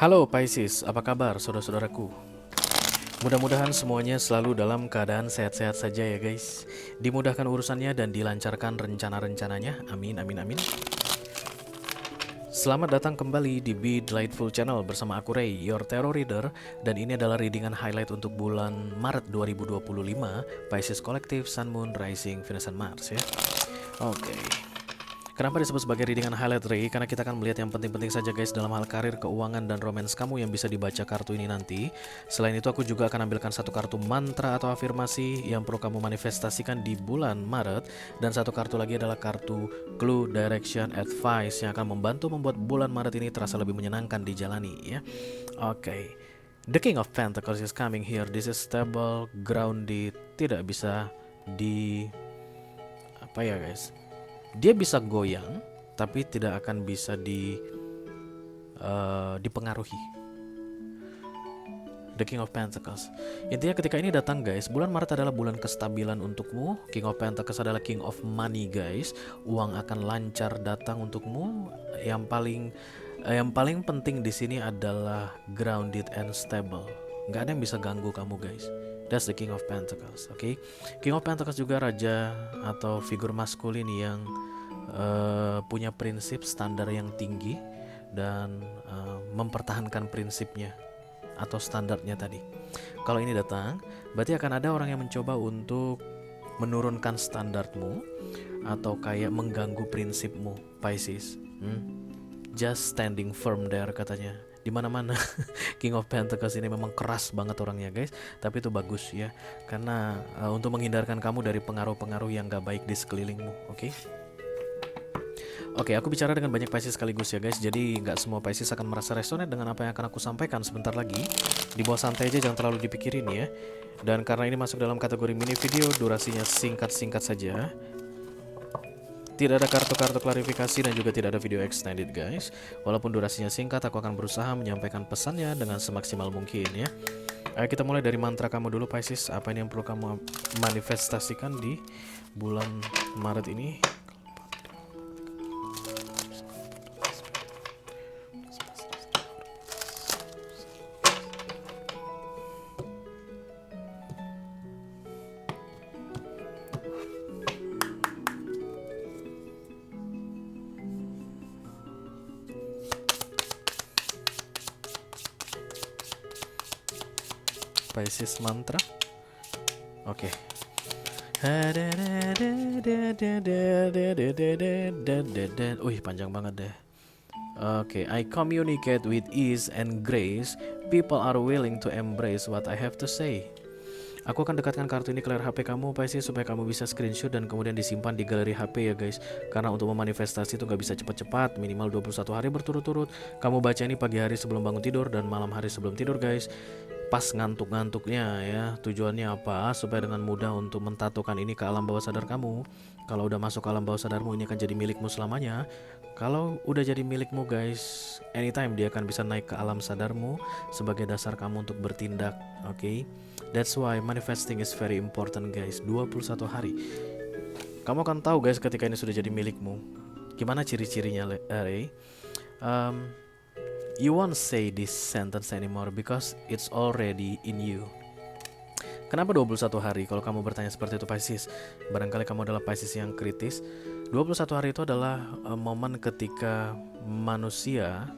Halo Pisces, apa kabar saudara-saudaraku? Mudah-mudahan semuanya selalu dalam keadaan sehat-sehat saja ya guys. Dimudahkan urusannya dan dilancarkan rencana-rencananya. Amin, amin, amin. Selamat datang kembali di Be Delightful Channel bersama aku Ray, your tarot reader. Dan ini adalah readingan highlight untuk bulan Maret 2025, Pisces Collective, Sun, Moon, Rising, Venus, dan Mars ya. Oke. Kenapa disebut sebagai readingan highlight Ray? Karena kita akan melihat yang penting-penting saja guys dalam hal karir, keuangan, dan romance kamu yang bisa dibaca kartu ini nanti. Selain itu aku juga akan ambilkan satu kartu mantra atau afirmasi yang perlu kamu manifestasikan di bulan Maret. Dan satu kartu lagi adalah kartu clue, direction, advice yang akan membantu membuat bulan Maret ini terasa lebih menyenangkan dijalani ya. Oke. The King of Pentacles is coming here. This is stable, grounded, tidak bisa di apa ya guys, dia bisa goyang tapi tidak akan bisa dipengaruhi. The King of Pentacles. Intinya ketika ini datang guys, bulan Maret adalah bulan kestabilan untukmu. King of Pentacles adalah King of Money guys. Uang akan lancar datang untukmu. Yang paling penting di sini adalah grounded and stable. Gak ada yang bisa ganggu kamu guys. That's the King of Pentacles, oke? King of Pentacles juga raja atau figur maskulin yang punya prinsip standar yang tinggi dan mempertahankan prinsipnya atau standarnya tadi. Kalau ini datang, berarti akan ada orang yang mencoba untuk menurunkan standarmu atau kayak mengganggu prinsipmu, Pisces. Just standing firm there katanya. Di mana-mana King of Pentacles ini memang keras banget orangnya guys, tapi itu bagus ya, karena untuk menghindarkan kamu dari pengaruh-pengaruh yang gak baik di sekelilingmu, oke? Oke, aku bicara dengan banyak Pisces sekaligus ya guys, jadi nggak semua Pisces akan merasa resonate dengan apa yang akan aku sampaikan sebentar lagi. Di bawah santai aja, jangan terlalu dipikirin ya. Dan karena ini masuk dalam kategori mini video, durasinya singkat-singkat saja. Tidak ada kartu-kartu klarifikasi dan juga tidak ada video extended guys. Walaupun durasinya singkat, aku akan berusaha menyampaikan pesannya dengan semaksimal mungkin ya. Ayo kita mulai dari mantra kamu dulu Pisces. Apa ini yang perlu kamu manifestasikan di bulan Maret ini? Pisces mantra. Oke. Wih, panjang banget deh. Oke, I communicate with ease and grace. People are willing to embrace what I have to say. Aku akan dekatkan kartu ini ke layar HP kamu Pisces supaya kamu bisa screenshot dan kemudian disimpan di galeri HP ya guys. Karena untuk memanifestasi itu gak bisa cepat-cepat, minimal 21 hari berturut-turut. Kamu baca ini pagi hari sebelum bangun tidur dan malam hari sebelum tidur guys. Pas ngantuk-ngantuknya ya. Tujuannya apa? Supaya dengan mudah untuk mentatokan ini ke alam bawah sadar kamu. Kalau udah masuk ke alam bawah sadarmu, ini akan jadi milikmu selamanya. Kalau udah jadi milikmu guys, anytime dia akan bisa naik ke alam sadarmu sebagai dasar kamu untuk bertindak, oke? That's why manifesting is very important guys. 21 hari. Kamu akan tahu guys ketika ini sudah jadi milikmu. Gimana ciri-cirinya Ray? You won't say this sentence anymore because it's already in you. Kenapa 21 hari? Kalau kamu bertanya seperti itu Pisces, barangkali kamu adalah Pisces yang kritis. 21 hari itu adalah momen ketika manusia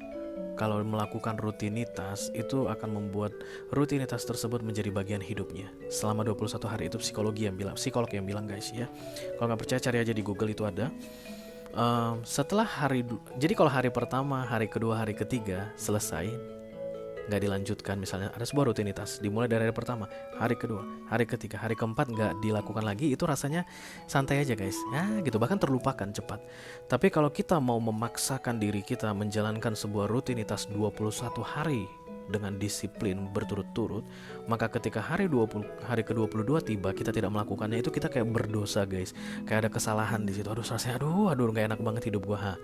kalau melakukan rutinitas itu akan membuat rutinitas tersebut menjadi bagian hidupnya. Selama 21 hari itu psikolog yang bilang guys ya. Kalau nggak percaya cari aja di Google, itu ada. Setelah jadi kalau hari pertama, hari kedua, hari ketiga selesai, nggak dilanjutkan, misalnya ada sebuah rutinitas dimulai dari hari pertama, hari kedua, hari ketiga, hari keempat nggak dilakukan lagi, itu rasanya santai aja guys ya gitu, bahkan terlupakan cepat. Tapi kalau kita mau memaksakan diri kita menjalankan sebuah rutinitas 21 hari dengan disiplin berturut-turut, maka ketika hari ke-22 tiba kita tidak melakukannya, itu kita kayak berdosa guys, kayak ada kesalahan di situ. Aduh rasanya aduh nggak enak banget hidup gua.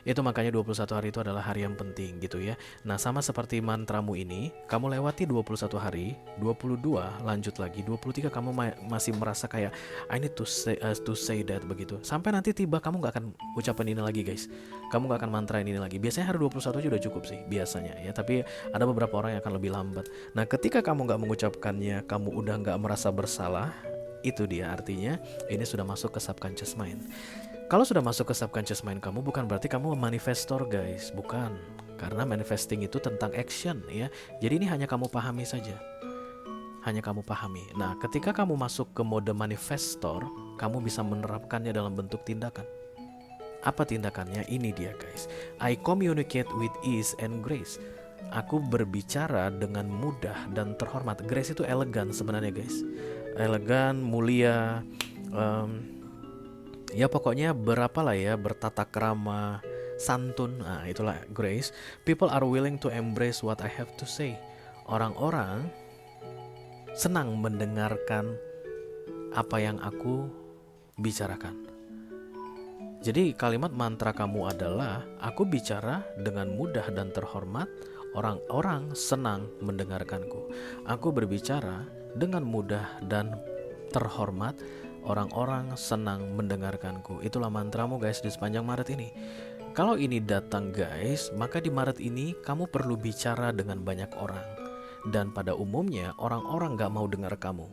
Itu makanya 21 hari itu adalah hari yang penting gitu ya. Nah, sama seperti mantramu ini, kamu lewati 21 hari, 22 lanjut lagi, 23 kamu masih merasa kayak I need to say that begitu. Sampai nanti tiba kamu nggak akan ucapan ini lagi guys. Kamu nggak akan mantra ini lagi. Biasanya hari 21 aja udah cukup sih biasanya ya. Tapi ada beberapa orang yang akan lebih lambat. Nah, ketika kamu nggak mengucapkannya, kamu udah nggak merasa bersalah. Itu dia artinya ini sudah masuk ke subconscious mind. Kalau sudah masuk ke subconscious mind kamu, bukan berarti kamu manifestor guys, bukan. Karena manifesting itu tentang action ya. Jadi ini hanya kamu pahami saja. Hanya kamu pahami. Nah, ketika kamu masuk ke mode manifestor, kamu bisa menerapkannya dalam bentuk tindakan. Apa tindakannya? Ini dia guys. I communicate with ease and grace. Aku berbicara dengan mudah dan terhormat. Grace itu elegan sebenarnya guys. Elegan, mulia, ya pokoknya berapalah ya, bertata krama, santun. Nah, itulah grace. People are willing to embrace what I have to say. Orang-orang senang mendengarkan apa yang aku bicarakan. Jadi kalimat mantra kamu adalah aku bicara dengan mudah dan terhormat, orang-orang senang mendengarkanku. Aku berbicara dengan mudah dan terhormat, orang-orang senang mendengarkanku. Itulah mantramu guys di sepanjang Maret ini. Kalau ini datang guys, maka di Maret ini kamu perlu bicara dengan banyak orang. Dan pada umumnya orang-orang gak mau dengar kamu.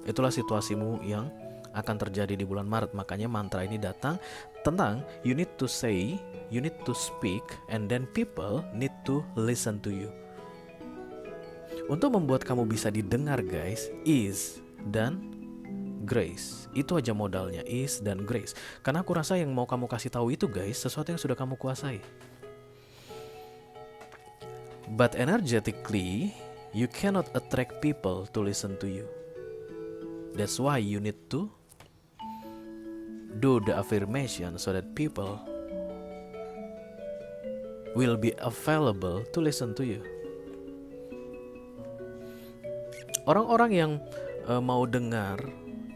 Itulah situasimu yang akan terjadi di bulan Maret. Makanya mantra ini datang tentang you need to say, you need to speak, and then people need to listen to you. Untuk membuat kamu bisa didengar guys, is dan grace. Itu aja modalnya, is dan grace. Karena aku rasa yang mau kamu kasih tahu itu guys, sesuatu yang sudah kamu kuasai. But energetically, you cannot attract people to listen to you. That's why you need to do the affirmation so that people will be available to listen to you. Orang-orang yang mau dengar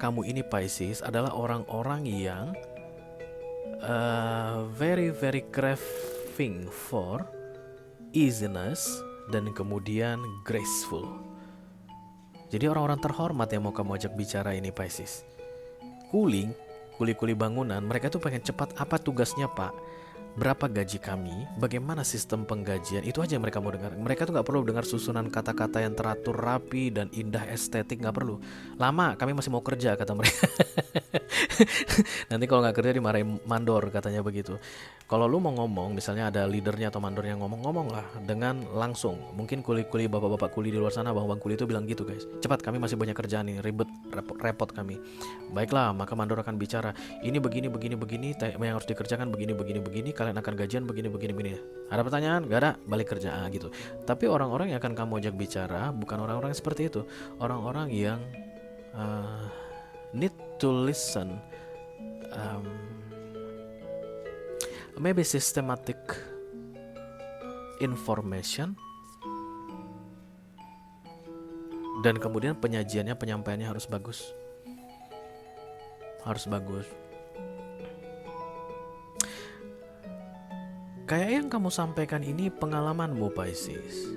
kamu ini Pisces adalah orang-orang yang very craving for easiness dan kemudian graceful. Jadi orang-orang terhormat yang mau kamu ajak bicara ini Pisces. Kuli bangunan, mereka tuh pengen cepat. Apa tugasnya pak? Berapa gaji kami? Bagaimana sistem penggajian? Itu aja yang mereka mau dengar. Mereka tuh gak perlu dengar susunan kata-kata yang teratur rapi dan indah estetik, gak perlu. Lama, kami masih mau kerja kata mereka. Nanti kalau gak kerja dimarahin mandor katanya begitu. Kalau lu mau ngomong, misalnya ada leadernya atau mandornya ngomong lah dengan langsung. Mungkin kuli bapak-bapak kuli di luar sana, bang-bang kuli itu bilang gitu guys. Cepat, kami masih banyak kerjaan nih, ribet, repot kami. Baiklah, maka mandor akan bicara. Ini begini, yang harus dikerjakan begini. Kalian akan gajian begini. Ada pertanyaan? Gak ada, balik kerja gitu. Tapi orang-orang yang akan kamu ajak bicara bukan orang-orang seperti itu. Orang-orang yang need to listen, maybe systematic information, dan kemudian penyampaiannya harus bagus. Kayak yang kamu sampaikan ini pengalamanmu Pisces,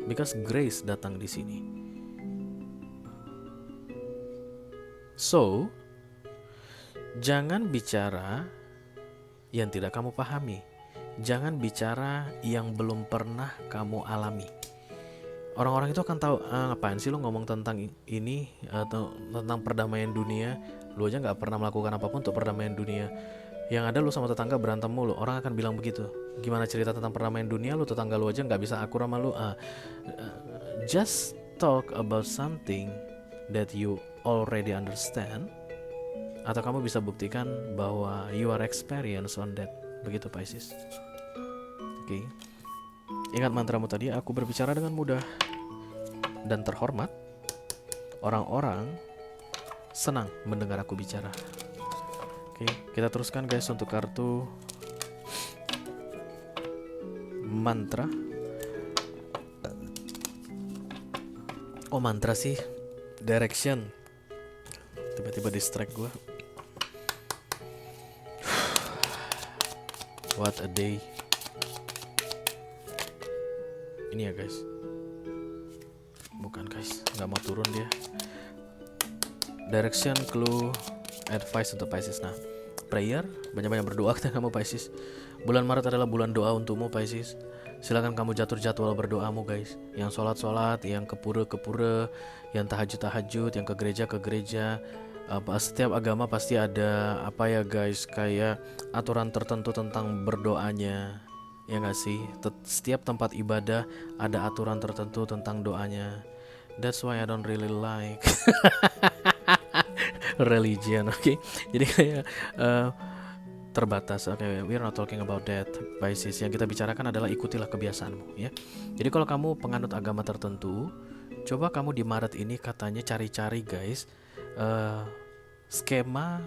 because grace datang di sini. So, jangan bicara yang tidak kamu pahami. Jangan bicara yang belum pernah kamu alami. Orang-orang itu akan tahu, ngapain sih lu ngomong tentang ini atau tentang perdamaian dunia. Lu aja gak pernah melakukan apapun untuk perdamaian dunia. Yang ada lu sama tetangga berantem mulu. Orang akan bilang begitu. Gimana cerita tentang perdamaian dunia, lu tetangga lu aja gak bisa akur sama lu. Just talk about something that you already understand, atau kamu bisa buktikan bahwa you are experienced on that. Begitu Pisces. Oke. Ingat mantramu tadi, aku berbicara dengan mudah dan terhormat. Orang-orang senang mendengar aku bicara. Oke, kita teruskan guys untuk kartu mantra. Oh, mantra sih direction. Tiba-tiba distract gue. What a day. Ini ya guys. Bukan guys, nggak mau turun dia. Direction, clue, advice untuk Pisces. Nah, prayer, banyak-banyak berdoa kita kamu Pisces. Bulan Maret adalah bulan doa untukmu Pisces. Silakan kamu jatuh jadwal berdoamu guys. Yang sholat, yang ke pura, yang tahajud, yang ke gereja. Setiap agama pasti ada apa ya guys, kayak aturan tertentu tentang berdoanya. Ya nggak sih? Setiap tempat ibadah ada aturan tertentu tentang doanya. That's why I don't really like religion, okay? Jadi kayak terbatas. Okay, we're not talking about that, Pisces. Yang kita bicarakan adalah ikutilah kebiasaanmu, ya. Jadi kalau kamu penganut agama tertentu, coba kamu di Maret ini katanya cari-cari, guys, skema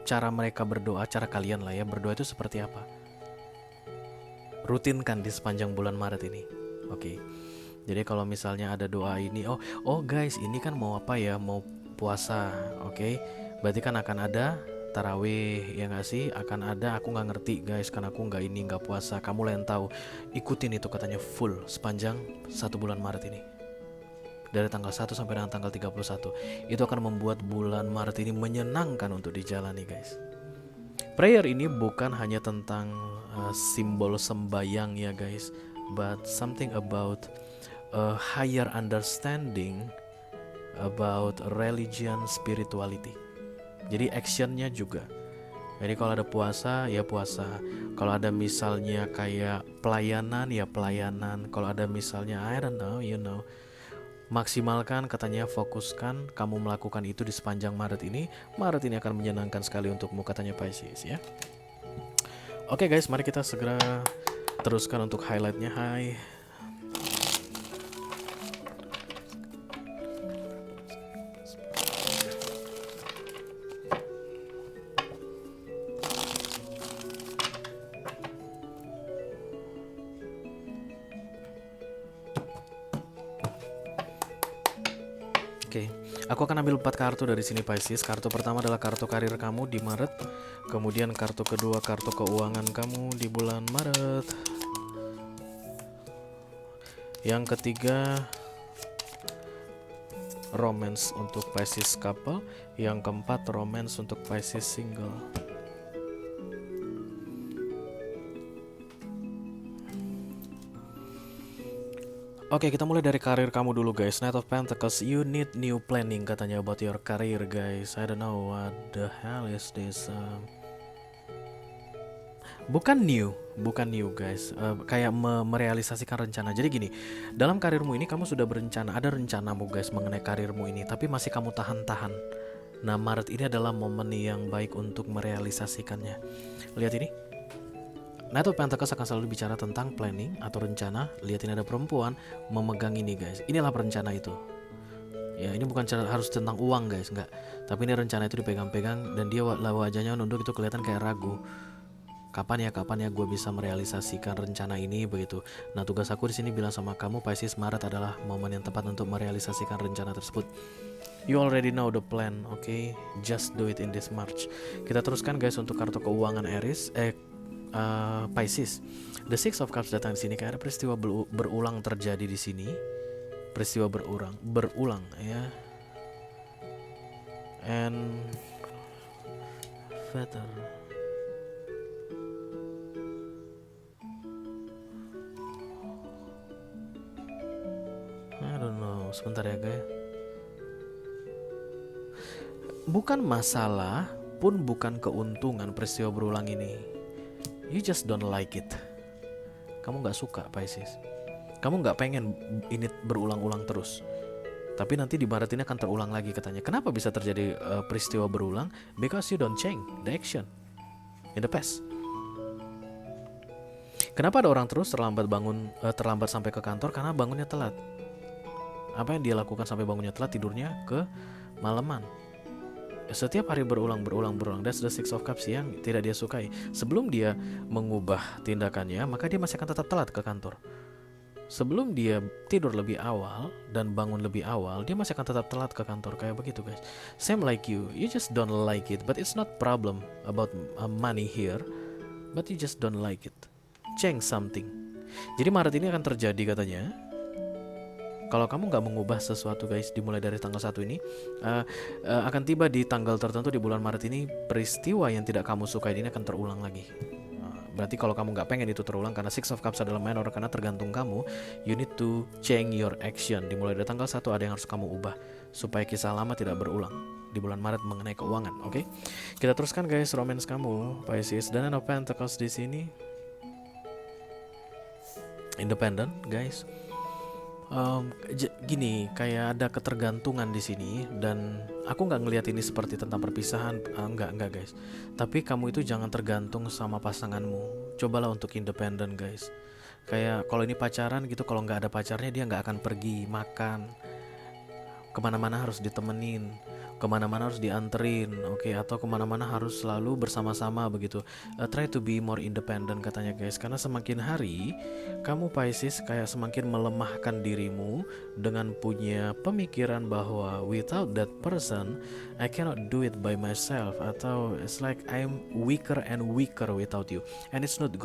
cara mereka berdoa, cara kalian lah ya berdoa itu seperti apa. Rutinkan di sepanjang bulan Maret ini, oke. Jadi kalau misalnya ada doa ini, oh guys, ini kan mau apa ya? Mau puasa, oke? Berarti kan akan ada tarawih, ya nggak sih? Akan ada, aku nggak ngerti guys, karena aku nggak puasa. Kamu lah yang tahu. Ikutin itu katanya full sepanjang 1 bulan Maret ini. Dari tanggal 1 sampai dengan tanggal 31. Itu akan membuat bulan Maret ini menyenangkan untuk dijalani guys. Prayer ini bukan hanya tentang simbol sembayang ya guys, but something about a higher understanding about religion, spirituality. Jadi actionnya juga. Jadi kalau ada puasa ya puasa. Kalau ada misalnya kayak pelayanan ya pelayanan. Kalau ada misalnya I don't know, you know. Maksimalkan katanya, fokuskan kamu melakukan itu di sepanjang Maret ini. Maret ini akan menyenangkan sekali untukmu katanya Pisces ya. Oke guys, mari kita segera teruskan untuk highlightnya. Hai. Oke, aku akan ambil 4 kartu dari sini Pisces. Kartu pertama adalah kartu karir kamu di Maret. Kemudian kartu kedua, kartu keuangan kamu di bulan Maret. Yang ketiga, romance untuk Pisces couple. Yang keempat, romance untuk Pisces single. Oke, kita mulai dari karir kamu dulu guys. Knight of Pentacles, you need new planning katanya about your career guys. I don't know what the hell is this. Bukan new guys. Kayak merealisasikan rencana. Jadi gini, dalam karirmu ini kamu sudah berencana, ada rencanamu guys mengenai karirmu ini, tapi masih kamu tahan-tahan. Nah, Maret ini adalah momen yang baik untuk merealisasikannya. Lihat ini. Knight of Pentacles akan selalu bicara tentang planning atau rencana. Lihat ini ada perempuan memegang ini guys. Inilah perencana itu. Ya, ini bukan harus tentang uang guys, enggak. Tapi ini rencana itu dipegang-pegang dan dia wajahnya nunduk, itu kelihatan kayak ragu. Kapan ya gue bisa merealisasikan rencana ini begitu. Nah, tugas aku di sini bilang sama kamu Pisces, Maret adalah momen yang tepat untuk merealisasikan rencana tersebut. You already know the plan, okay? Just do it in this March. Kita teruskan guys untuk kartu keuangan Aries, Pisces. The Six of Cups datang di sini kayak ada peristiwa berulang terjadi di sini. Peristiwa berulang ya. And Feather. I don't know, sebentar ya guys. Bukan masalah pun bukan keuntungan peristiwa berulang ini. You just don't like it. Kamu gak suka Pisces. Kamu gak pengen ini berulang-ulang terus. Tapi nanti di Maret ini akan terulang lagi katanya. Kenapa bisa terjadi peristiwa berulang? Because you don't change the action in the past. Kenapa ada orang terus terlambat sampai ke kantor? Karena bangunnya telat. Apa yang dia lakukan sampai bangunnya telat? Tidurnya ke malaman. Setiap hari berulang. That's the Six of Cups yang tidak dia sukai. Sebelum dia mengubah tindakannya, maka dia masih akan tetap telat ke kantor. Sebelum dia tidur lebih awal dan bangun lebih awal, dia masih akan tetap telat ke kantor. Kayak begitu guys. Same like you just don't like it. But it's not problem about money here. but you just don't like it. Change something. Jadi Maret ini akan terjadi katanya. Kalau kamu nggak mengubah sesuatu guys, dimulai dari tanggal 1 ini, akan tiba di tanggal tertentu di bulan Maret ini, peristiwa yang tidak kamu sukai ini akan terulang lagi. Berarti kalau kamu nggak pengen itu terulang, karena Six of Cups adalah minor, karena tergantung kamu, you need to change your action. Dimulai dari tanggal 1 ada yang harus kamu ubah, supaya kisah lama tidak berulang di bulan Maret mengenai keuangan. Oke? Kita teruskan guys, romance kamu, Pisces. Dan Nine of Pentacles di sini. Independent guys. Gini, kayak ada ketergantungan di sini, dan aku nggak ngelihat ini seperti tentang perpisahan, enggak guys. Tapi kamu itu jangan tergantung sama pasanganmu. Cobalah untuk independen guys. Kayak kalau ini pacaran gitu, kalau nggak ada pacarnya dia nggak akan pergi makan. Kemana-mana harus ditemenin, kemana-mana harus dianterin, oke, atau kemana-mana harus selalu bersama-sama begitu. Try to be more independent katanya guys, karena semakin hari kamu Pisces kayak semakin melemahkan dirimu dengan punya pemikiran bahwa without that person I cannot do it by myself, atau it's like I'm weaker and weaker without you, and it's not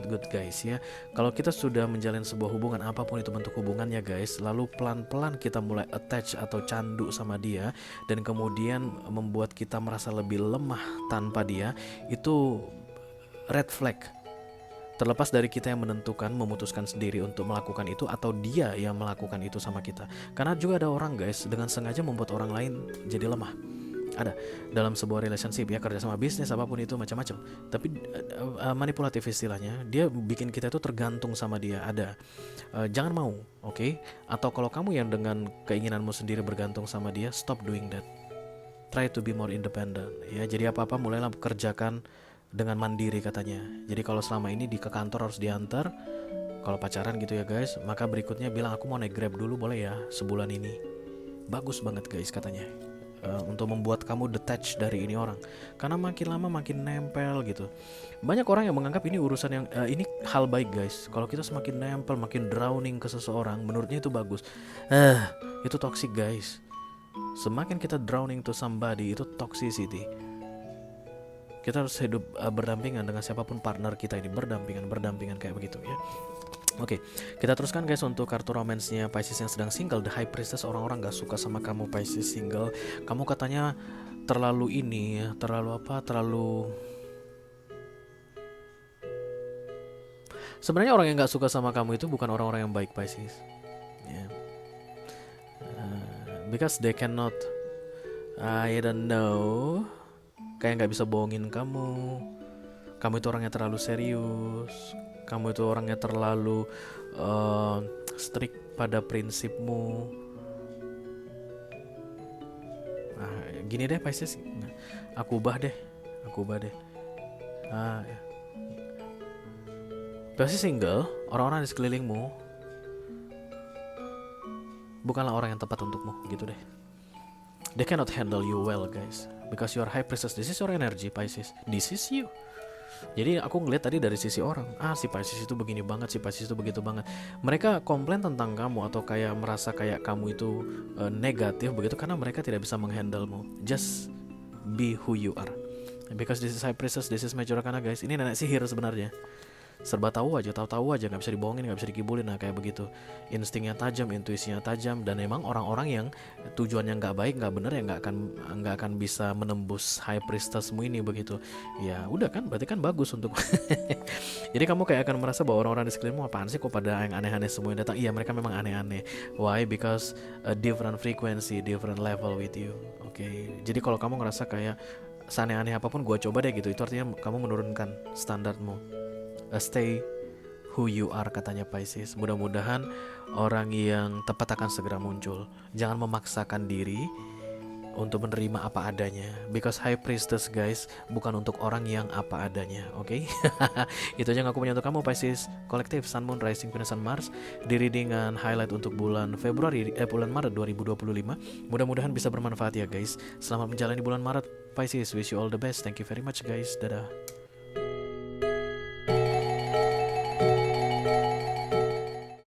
good guys ya. Kalau kita sudah menjalin sebuah hubungan, apapun itu bentuk hubungannya guys, lalu pelan-pelan kita mulai attach atau candu sama dia, dan kemudian membuat kita merasa lebih lemah tanpa dia, itu red flag. Terlepas dari kita yang menentukan, memutuskan sendiri untuk melakukan itu, atau dia yang melakukan itu sama kita. Karena juga ada orang guys dengan sengaja membuat orang lain jadi lemah. Ada dalam sebuah relationship ya, kerja sama, bisnis, apapun itu macam-macam. Tapi manipulatif istilahnya, dia bikin kita itu tergantung sama dia. Ada jangan mau, oke? Atau kalau kamu yang dengan keinginanmu sendiri bergantung sama dia, stop doing that. Try to be more independent ya. Jadi apa-apa mulailah kerjakan dengan mandiri katanya. Jadi kalau selama ini ke kantor harus diantar, kalau pacaran gitu ya guys, maka berikutnya bilang aku mau naik Grab dulu boleh ya sebulan ini. Bagus banget guys katanya. Untuk membuat kamu detach dari ini orang, karena makin lama makin nempel gitu. Banyak orang yang menganggap ini urusan yang ini hal baik guys. Kalau kita semakin nempel, makin drowning ke seseorang, menurutnya itu bagus. Itu toxic guys. Semakin kita drowning to somebody, itu toxicity. Kita harus hidup berdampingan dengan siapapun partner kita ini, berdampingan kayak begitu ya. Oke, kita teruskan guys untuk kartu romansnya Pisces yang sedang single, The High Priestess. Orang-orang gak suka sama kamu Pisces single. Kamu katanya terlalu ini, terlalu sebenarnya orang yang gak suka sama kamu itu bukan orang-orang yang baik Pisces yeah. Because they cannot, I don't know, kayak gak bisa bohongin kamu. Kamu itu orangnya terlalu serius. Kamu itu orangnya terlalu strict pada prinsipmu. Gini deh Pisces, aku ubah deh. Ya. Pisces single, orang-orang di sekelilingmu bukanlah orang yang tepat untukmu, gitu deh. They cannot handle you well guys, because you are High Priestess. This is your energy Pisces. This is you. Jadi aku ngeliat tadi dari sisi orang, si Pisces itu begini banget, si Pisces itu begitu banget. Mereka komplain tentang kamu atau kayak merasa kayak kamu itu negatif begitu, karena mereka tidak bisa menghandlemu. Just be who you are. Because this is High Priestess, this is Major Arcana guys. Ini nenek sihir sebenarnya. Serba tahu aja, nggak bisa dibohongin, nggak bisa dikibulin, nah kayak begitu. Instingnya tajam, intuisinya tajam, dan memang orang-orang yang tujuannya nggak baik, nggak benar ya nggak akan bisa menembus High Priestessmu ini begitu. Ya udah kan, berarti kan bagus untuk. Jadi kamu kayak akan merasa bahwa orang-orang di sekelilingmu apaan sih kok pada yang aneh-aneh semua yang datang. Iya mereka memang aneh-aneh. Why? Because a different frequency, different level with you. Oke. Jadi kalau kamu ngerasa kayak seaneh-aneh apapun gue coba deh gitu, itu artinya kamu menurunkan standarmu. Stay who you are katanya Pisces. Mudah-mudahan orang yang tepat akan segera muncul. Jangan memaksakan diri untuk menerima apa adanya, because High Priestess guys bukan untuk orang yang apa adanya. Oke? Itu aja yang aku punya untuk kamu Pisces Kolektif Sun, Moon, Rising, Venus, dan Mars di readingan highlight untuk bulan Maret 2025. Mudah-mudahan bisa bermanfaat ya guys. Selamat menjalani bulan Maret Pisces. Wish you all the best. Thank you very much guys. Dadah.